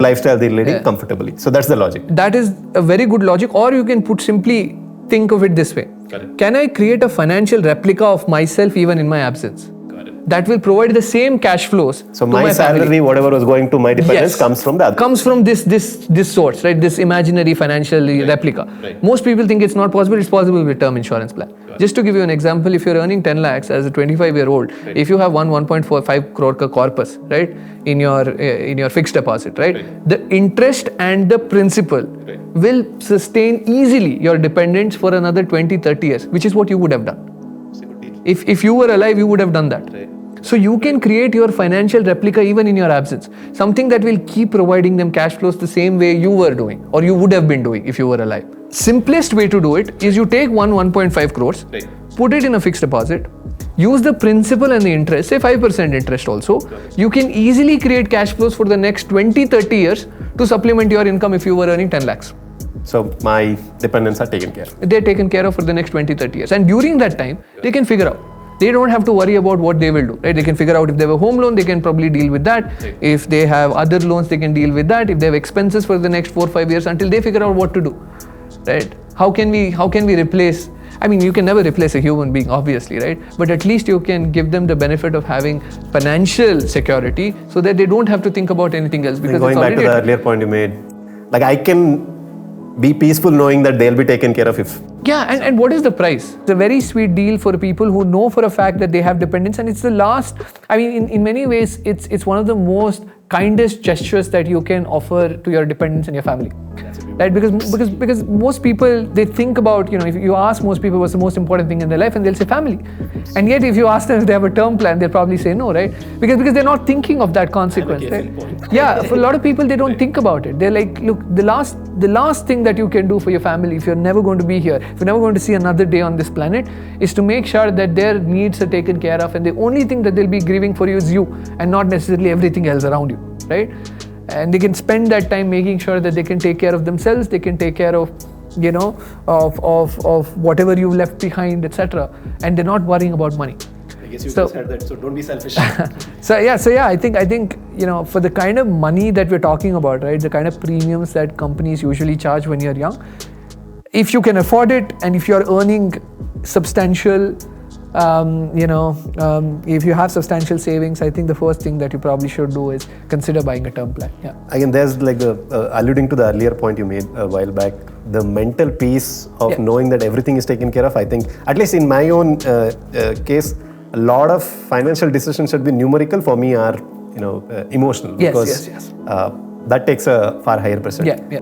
lifestyle they're leading comfortably. So that's the logic. That is a very good logic. Or you can think of it this way. Correct. Can I create a financial replica of myself even in my absence? That will provide the same cash flows. So my salary, family. whatever was going to my dependents, comes from the other. Comes from this source, right? This imaginary financial replica. Right. Most people think it's not possible. It's possible with term insurance plan. Just to give you an example, if you're earning 10 lakhs as a 25-year-old, if you have 1.45 crore corpus, right, in your fixed deposit, right, the interest and the principal will sustain easily your dependents for another 20-30 years, which is what you would have done. If you were alive, you would have done that. So you can create your financial replica even in your absence. Something that will keep providing them cash flows the same way you were doing or you would have been doing if you were alive. Simplest way to do it is you take 1.5 crores, put it in a fixed deposit, use the principal and the interest, say 5% interest also. You can easily create cash flows for the next 20-30 years to supplement your income if you were earning 10 lakhs. So my dependents are taken care of. They're taken care of for the next 20-30 years. And during that time, they can figure out. They don't have to worry about what they will do, right? They can figure out if they have a home loan, they can probably deal with that. If they have other loans, they can deal with that. If they have expenses for the next 4-5 years until they figure out what to do, right? How can we replace? I mean, you can never replace a human being, obviously, right? But at least you can give them the benefit of having financial security so that they don't have to think about anything else. Because going back to the earlier point you made, like I can be peaceful knowing that they'll be taken care of if. Yeah, and what is the price? It's a very sweet deal for people who know for a fact that they have dependents, and it's the last, I mean, in many ways, it's one of the most kindest gestures that you can offer to your dependents and your family. Right? Because most people, they think about, if you ask most people what's the most important thing in their life, and they'll say family. And yet if you ask them if they have a term plan, they'll probably say no, right? Because they're not thinking of that consequence. Right? Yeah, for a lot of people, they don't think about it. They're like, look, the last thing that you can do for your family, if you're never going to be here, if you're never going to see another day on this planet, is to make sure that their needs are taken care of, and the only thing that they'll be grieving for you is you, and not necessarily everything else around you, right? And they can spend that time making sure that they can take care of themselves, they can take care of, of whatever you left behind, etc. And they're not worrying about money. I guess you just said that, so don't be selfish. So I think for the kind of money that we're talking about, right, the kind of premiums that companies usually charge when you're young, if you can afford it and if you're earning substantial, if you have substantial savings, I think the first thing that you probably should do is consider buying a term plan. Yeah. Again, there's like alluding to the earlier point you made a while back, the mental peace of knowing that everything is taken care of. I think, at least in my own case, a lot of financial decisions should be numerical. For me, are emotional, because yes. that takes a far higher percentage. Yeah.